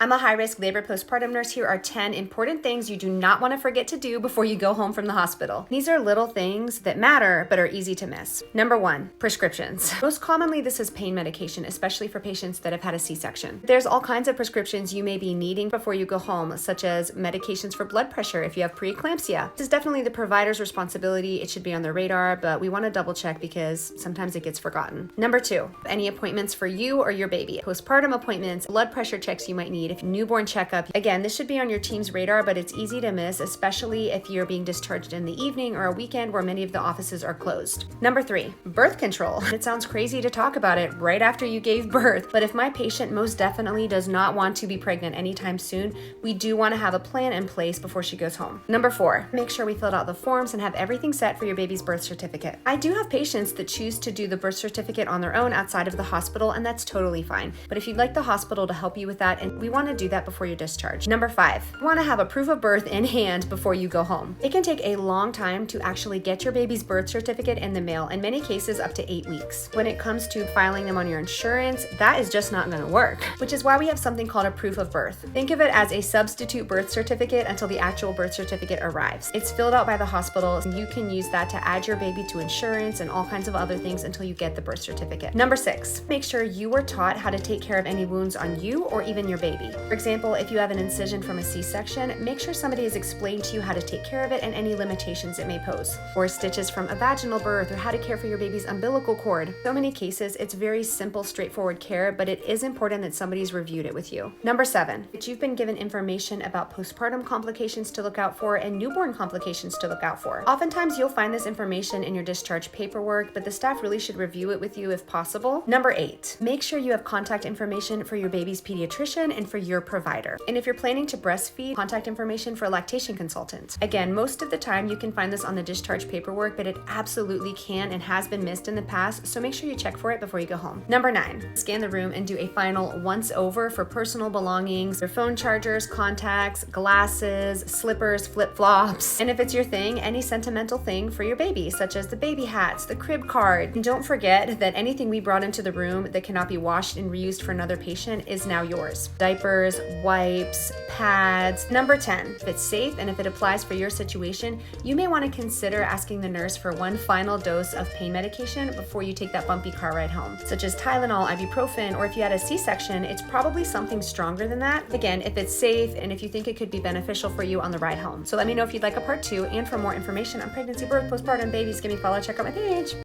I'm a high-risk labor postpartum nurse. Here are 10 important things you do not want to forget to do before you go home from the hospital. These are little things that matter but are easy to miss. Number 1, prescriptions. Most commonly, this is pain medication, especially for patients that have had a C-section. There's all kinds of prescriptions you may be needing before you go home, such as medications for blood pressure if you have preeclampsia. This is definitely the provider's responsibility. It should be on their radar, but we want to double check because sometimes it gets forgotten. Number 2, any appointments for you or your baby. Postpartum appointments, blood pressure checks you might need, if newborn checkup. Again, this should be on your team's radar, but it's easy to miss, especially if you're being discharged in the evening or a weekend where many of the offices are closed. Number 3, birth control. It sounds crazy to talk about it right after you gave birth, but if my patient most definitely does not want to be pregnant anytime soon, we do want to have a plan in place before she goes home. Number 4, make sure we filled out the forms and have everything set for your baby's birth certificate. I do have patients that choose to do the birth certificate on their own outside of the hospital, and that's totally fine. But if you'd like the hospital to help you with that, and we want to do that before you're discharged. Number 5, you want to have a proof of birth in hand before you go home. It can take a long time to actually get your baby's birth certificate in the mail, in many cases up to 8 weeks. When it comes to filing them on your insurance, that is just not going to work, which is why we have something called a proof of birth. Think of it as a substitute birth certificate until the actual birth certificate arrives. It's filled out by the hospital, and you can use that to add your baby to insurance and all kinds of other things until you get the birth certificate. Number 6, make sure you were taught how to take care of any wounds on you or even your baby. For example, if you have an incision from a C-section, make sure somebody has explained to you how to take care of it and any limitations it may pose. Or stitches from a vaginal birth, or how to care for your baby's umbilical cord. So many cases, it's very simple, straightforward care, but it is important that somebody's reviewed it with you. Number 7, that you've been given information about postpartum complications to look out for and newborn complications to look out for. Oftentimes, you'll find this information in your discharge paperwork, but the staff really should review it with you if possible. Number 8, make sure you have contact information for your baby's pediatrician and for your provider. And if you're planning to breastfeed, contact information for a lactation consultant. Again, most of the time you can find this on the discharge paperwork, but it absolutely can and has been missed in the past, so make sure you check for it before you go home. Number 9, scan the room and do a final once over for personal belongings, your phone chargers, contacts, glasses, slippers, flip-flops, and if it's your thing, any sentimental thing for your baby, such as the baby hats, the crib card. And don't forget that anything we brought into the room that cannot be washed and reused for another patient is now yours. Diapers, wipes, pads. Number 10, if it's safe and if it applies for your situation, you may want to consider asking the nurse for one final dose of pain medication before you take that bumpy car ride home, such as Tylenol, ibuprofen, or if you had a C-section, it's probably something stronger than that. Again, if it's safe and if you think it could be beneficial for you on the ride home. So let me know if you'd like a part 2, and for more information on pregnancy, birth, postpartum, babies, give me a follow, check out my page.